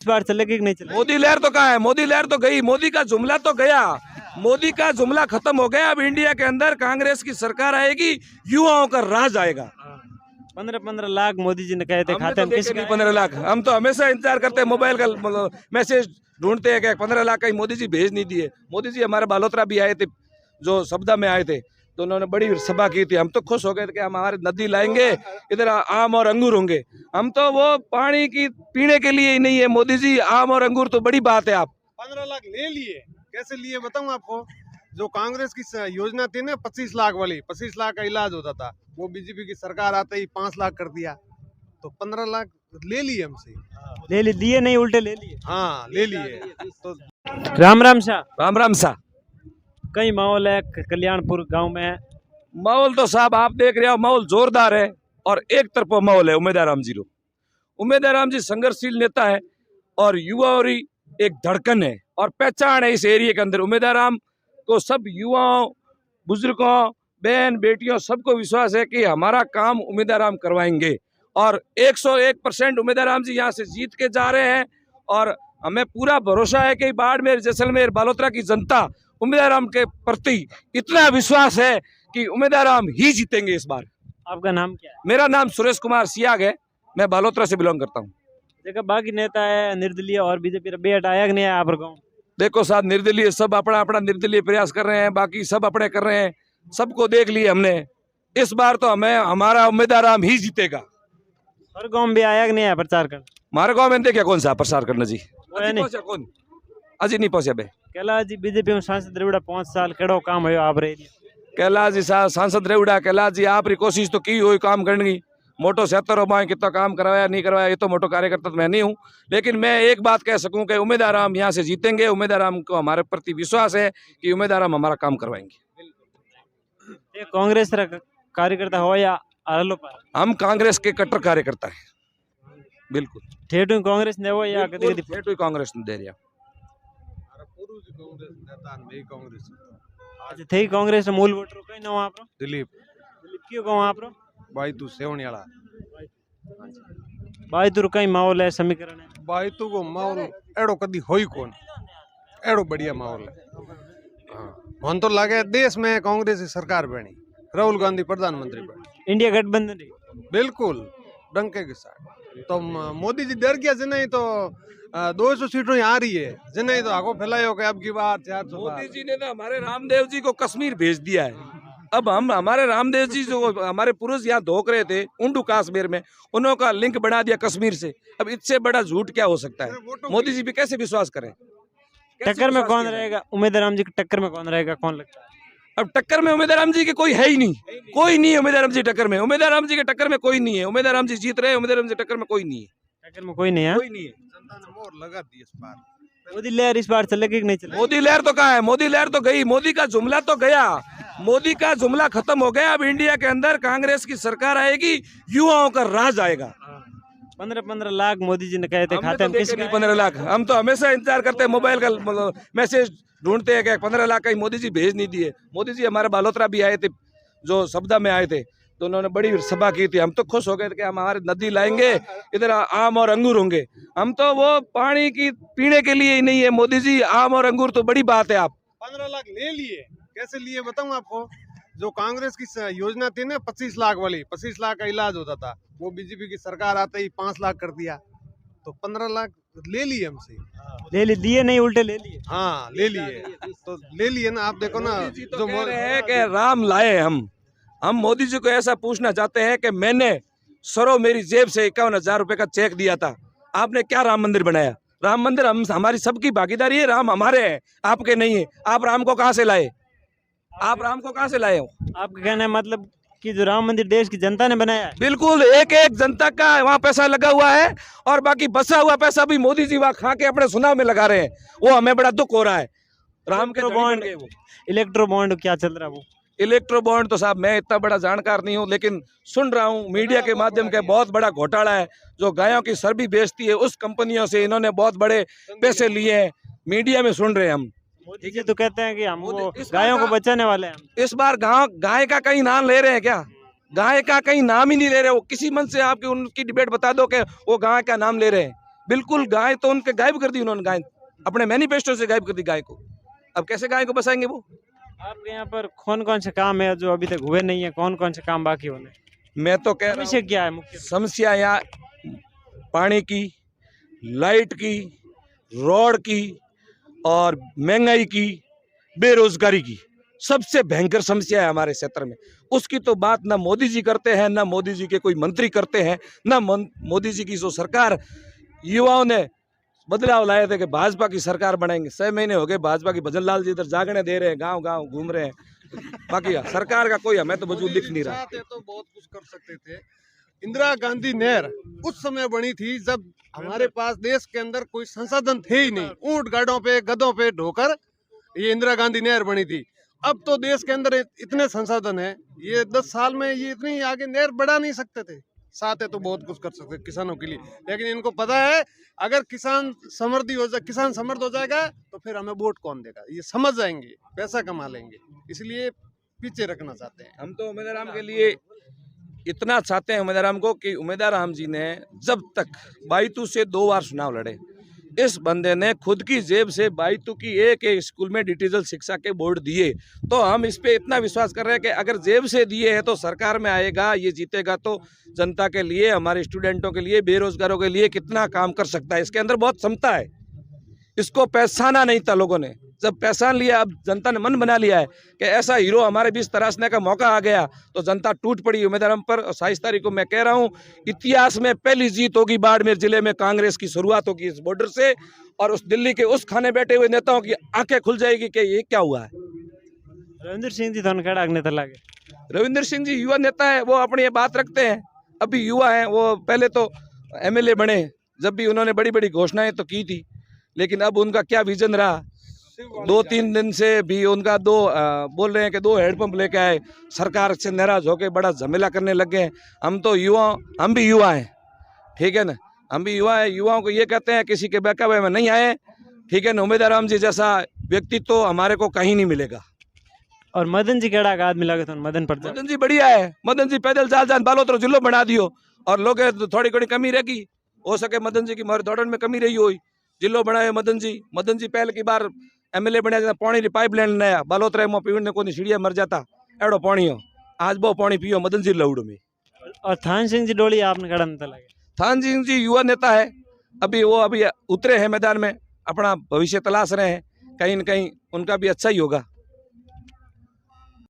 इस बार चलेगी कि नहीं चलेगी? मोदी लहर तो कहाँ है? मोदी लहर तो गई, मोदी का जुमला तो गया, मोदी का जुमला खत्म हो गया। अब इंडिया के अंदर कांग्रेस की सरकार आएगी, युवाओं का राज आएगा। 15-15 लाख मोदी जी ने कहे थे हमने खाते तो में देखे किसके? नहीं 15 लाख। हम तो हमेशा इंतजार करते हैं, मोबाइल का मैसेज ढूंढते हैं कि 15 लाख कहीं मोदी जी भेज नहीं दिए। मोदी जी हमारे बालोतरा भी आए थे, जो सब्दा में आए थे, तो उन्होंने बड़ी सभा की थी। हम तो खुश हो गए थे कि हम हमारे नदी लाएंगे, इधर आम और अंगूर होंगे। हम तो वो पानी की पीने के लिए ही नहीं है मोदी जी, आम और अंगूर तो बड़ी बात है। आप 15 लाख ले लिए, कैसे लिए बताऊं आपको। जो कांग्रेस की योजना थी ना 25 लाख वाली, 25 लाख का इलाज होता था, वो बीजेपी की सरकार आते ही 5 लाख कर दिया, तो 15 लाख ले लिए हमसे। ले ली, दिए नहीं उल्टे ले लिए। हाँ ले लिए। तो राम राम शाह, राम राम सा। कई माहौल है कल्याणपुर गांव में। माहौल तो साहब आप देख रहे हो, माहौल जोरदार है और एक तरफा माहौल है उमेदवार राम जी रो। उमेदवार राम जी संघर्षशील नेता है और युवाओं की एक धड़कन है और पहचान है इस एरिया के अंदर। उमेदवार राम को सब युवाओं, बुजुर्गों, बहन बेटियों सबको विश्वास है कि हमारा काम उमेदवार राम करवाएंगे और 101% उमेदवार राम जी यहाँ से जीत के जा रहे हैं। और हमें पूरा भरोसा है कि बाड़मेर, जैसलमेर, बालोतरा की जनता उमेदवार राम के प्रति इतना विश्वास है कि उमेदवार राम ही जीतेंगे इस बार। आपका नाम क्या है? मेरा नाम सुरेश कुमार सियाग है, मैं बालोतरा से बिलोंग करता हूँ। देखा बाकी नेता है निर्दलीय और बीजेपी बेट आया कि नहीं आया आप गाँव? देखो साहब, निर्दलीय सब अपना अपना निर्दलीय प्रयास कर रहे हैं, बाकी सब अपने कर रहे हैं, सबको देख लिए हमने। इस बार तो हमें हमारा उम्मीदवार राम ही जीतेगा। हर गाँव में भी आया कि नहीं आया प्रचार कर? हमारे गाँव में देखिए कौन सा प्रचार करना जी, है नहीं। कौन अजी नहीं पहुंचे बे। कैलाश जी बीजेपी में सांसद रेवड़ा 5 साल केड़ो काम है आप रही? कैलाश जी साहब सांसद रेवड़ा, कैलाश जी आप कोशिश तो की हुई काम करने की, मोटो 77 माए कितना काम करवाया नहीं करवाया, ये तो मोटो कार्यकर्ता तो मैं नहीं हूँ, लेकिन मैं एक बात कह सकूं कि उमेदवार राम यहाँ से जीतेंगे। उमेदवार राम को हमारे प्रति विश्वास है कि उमेदवार राम हमारा काम करवाएंगे। ये कांग्रेस रा कार्यकर्ता हो या आलोपा? हम कांग्रेस के कट्टर कार्यकर्ता है, बिल्कुल। ठेठू कांग्रेस ने हो या कदी कदी ठेठ हुई कांग्रेस ने दे दिया। अच्छा थई कांग्रेस रा मूल वोटर कई ना आपरो? दिलीप दिलीप क्यों गाँव आपरो? भाई तू सेवनियाला भाई तुर कई माहौल है समीकरण है? भाई तू को माहौल एड़ो कदी होई कोन, एड़ो बढ़िया माहौल है। हाँ मन तो लगे देश में कांग्रेस की सरकार बनी, राहुल गांधी प्रधानमंत्री बने, इंडिया गठबंधन रही। बिल्कुल डंके के साथ। तो मोदी जी डर गया जिन्हें तो 200 सीटों ही आ रही है, जिन्हें तो आगो फैलायो कि अब की बार 400 मोदी जी ने तो हमारे रामदेव जी को कश्मीर भेज दिया है। अब हम हमारे रामदेव जी जो हमारे पुरुष यहाँ धोक रहे थे उंडू कश्मीर में, उन्हों का लिंक बना दिया कश्मीर से। अब इससे बड़ा झूठ क्या हो सकता है? मोदी जी भी कैसे विश्वास करें? टक्कर में कौन रहेगा? उमेदवार राम जी की टक्कर में कौन रहेगा, कौन लगता है? अब टक्कर में उमेदवार राम जी के कोई है ही नहीं, कोई नहीं है उमेदवार राम जी टक्कर में। उमेदवार राम जी के टक्कर में कोई नहीं है, उमेदवार राम जी जीत रहे हैं, उमेदवार राम जी टक्कर में कोई नहीं है, टक्कर में कोई नहीं है। कोई नहीं है। जनता ने मोहर लगा दी इस बार। मोदी लहर इस बार चलेगी कि नहीं चलेगी? मोदी लहर तो कहाँ है? मोदी लहर तो गई, मोदी का जुमला तो गया, मोदी का जुमला खत्म हो गया। अब इंडिया के अंदर कांग्रेस की सरकार आएगी, युवाओं का राज आएगा। 15-15 लाख मोदी जी ने कहे थे हमने खाते तो में देखे किसके? नहीं 15 लाख। हम तो हमेशा इंतजार करते हैं, मोबाइल का मैसेज ढूंढते हैं कि 15 लाख कहीं मोदी जी भेज नहीं दिए। मोदी जी हमारे बालोतरा भी आए थे, जो सब्दा में आए थे, तो उन्होंने बड़ी सभा की थी। हम तो खुश हो गए थे कि हम हमारे नदी लाएंगे, इधर आम और अंगूर होंगे। हम तो वो पानी की पीने के लिए ही नहीं है मोदी जी, आम और अंगूर तो बड़ी बात है। आप 15 लाख ले लिए, कैसे लिए बताऊं आपको। जो कांग्रेस की योजना थी ना 25 लाख वाली, 25 लाख का इलाज होता था, वो बीजेपी की सरकार आते ही 5 लाख कर दिया, तो 15 लाख ले लिए हमसे। ले ली, दिए नहीं उल्टे ले लिए। हाँ ले लिए, तो ले लिए ना। आप देखो ना जो कह रहे हैं कि राम लाए हम मोदी जी को ऐसा पूछना चाहते हैं कि मैंने सरो मेरी जेब से 51,000 रुपए का चेक दिया था, आपने क्या राम मंदिर बनाया? राम मंदिर हमारी सबकी भागीदारी है, राम हमारे हैं, आपके नहीं है। आप राम को कहाँ से लाए? आप राम को कहाँ से लाए हो? आपका कहना है मतलब कि जो राम मंदिर देश की जनता ने बनाया है? बिल्कुल, एक एक जनता का वहाँ पैसा लगा हुआ है और बाकी बचा हुआ पैसा भी मोदी जी वहाँ खा के अपने चुनाव में लगा रहे हैं। वो हमें बड़ा दुख हो रहा है। राम के बॉन्ड, इलेक्ट्रो बॉन्ड क्या चल रहा है? वो इलेक्ट्रो बॉन्ड तो साहब मैं इतना बड़ा जानकार नहीं हूँ, लेकिन सुन रहा हूँ मीडिया के माध्यम के बहुत बड़ा घोटाला है। जो गायों की सर्दी बेचती है उस कंपनियों से इन्होंने बहुत बड़े पैसे लिए हैं, मीडिया में सुन रहे हैं हम। मोदी जी तो कहते हैं कि हम वो गायों को बचाने वाले हैं। इस बार गाय का कहीं नाम ले रहे हैं क्या? गाय का कहीं नाम ही नहीं ले रहे। वो किसी मन से आपकी उनकी डिबेट बता दो कि वो गाय का नाम ले रहे हैं, बिल्कुल गाय तो उनके गायब कर दी उन्होंने, गाय अपने मैनिफेस्टो से गायब कर दी गाय को। अब कैसे गाय को बसाएंगे वो? आपके यहाँ पर कौन कौन से काम है जो अभी तक हुए नहीं है, कौन कौन से काम बाकी होने? मैं तो कह रहा समस्या हूँ क्या है मुख्य? समस्या यहाँ पानी की, लाइट की, रोड की और महंगाई की, बेरोजगारी की सबसे भयंकर समस्या है हमारे क्षेत्र में। उसकी तो बात ना मोदी जी करते हैं, ना मोदी जी के कोई मंत्री करते हैं, ना मोदी जी की जो सरकार, युवाओं ने बदलाव लाए थे कि भाजपा की सरकार बनाएंगे। 6 महीने हो गए भाजपा की, भजन लाल जी इधर जागने दे रहे हैं, गांव गांव घूम रहे हैं, बाकी सरकार का कोई हमें तो वजूद दिख नहीं रहा। चाहते तो बहुत कुछ कर सकते थे। इंदिरा गांधी नहर उस समय बनी थी जब हमारे पास देश के अंदर कोई संसाधन थे ही नहीं, ऊंट गाड़ों पे गधों पे ढोकर ये इंदिरा गांधी नहर बनी थी। अब तो देश के अंदर इतने संसाधन है, ये 10 साल में ये इतनी आगे नहर बढ़ा नहीं सकते थे। चाहते तो बहुत कुछ कर सकते किसानों के लिए, लेकिन इनको पता है अगर किसान किसान समृद्ध हो जाएगा तो फिर हमें वोट कौन देगा, ये समझ जाएंगे, पैसा कमा लेंगे, इसलिए पीछे रखना चाहते हैं। हम तो उमेदवार राम के लिए इतना चाहते हैं उमेदवार राम को कि उमेदवार राम जी ने जब तक बाईतू से 2 बार चुनाव लड़े, इस बंदे ने खुद की जेब से बाईतू की एक स्कूल में डिजिटल शिक्षा के बोर्ड दिए। तो हम इस पे इतना विश्वास कर रहे हैं कि अगर जेब से दिए हैं तो सरकार में आएगा, ये जीतेगा तो जनता के लिए, हमारे स्टूडेंटों के लिए, बेरोजगारों के लिए कितना काम कर सकता है। इसके अंदर बहुत क्षमता है, इसको पहचाना नहीं था लोगों ने, जब पहचान लिया, अब जनता ने मन बना लिया है कि ऐसा हीरो हमारे बीच तराशने का मौका आ गया, तो जनता टूट पड़ी उम्मीदवार पर। और 27 तारीख को मैं कह रहा हूं, इतिहास में पहली जीत होगी बाड़मेर जिले में, कांग्रेस की शुरुआत होगी इस बॉर्डर से, और उस दिल्ली के उस खाने बैठे हुए नेताओं की आंखें खुल जाएगी कि ये क्या हुआ है। रविंद्र सिंह जी थाने केड़ा नेता लागे? रविंद्र सिंह जी युवा नेता है, वो अपनी ये बात रखते हैं, अभी युवा हैं वो। पहले तो MLA बने, जब भी उन्होंने बड़ी बड़ी घोषणाएं तो की थी, लेकिन अब उनका क्या विजन रहा। 2-3 दिन से भी उनका बोल रहे हैं कि 2 हैंडपंप लेके आए, सरकार से नाराज होकर बड़ा झमेला करने लग गए। हम भी युवा हैं, ठीक है ना, हम भी युवा हैं। युवाओं को ये कहते हैं किसी के बहकावे में नहीं आए, ठीक है ना। उमेदवार राम जी जैसा व्यक्तित्व तो हमारे को कहीं नहीं मिलेगा। और मदन जी केड़ा का आदमी लागे तो? मदन प्रताप मदन जी बढ़िया है, मदन जी पैदल चाल बालोतरो जिलो बना दियो, और लोग थोड़ी थोड़ी कमी रहेगी, हो सके मदन जी की मोर दौड़न में कमी रही हुई, जिलो बनाए मदन जी पहले की बार MLA बना, पानी की पाइपलाइन नया बालोतरा में पीने को सीढ़िया मर जाता, एड़ो पानी हो, आज वो पानी पियो मदन जी लौड़ में। और थान सिंह जी डोली आपने केड़ा नेता लागे? थान सिंह जी युवा नेता है, अभी उतरे हैं मैदान में, अपना भविष्य तलाश रहे हैं, कहीं न कहीं उनका भी अच्छा ही होगा।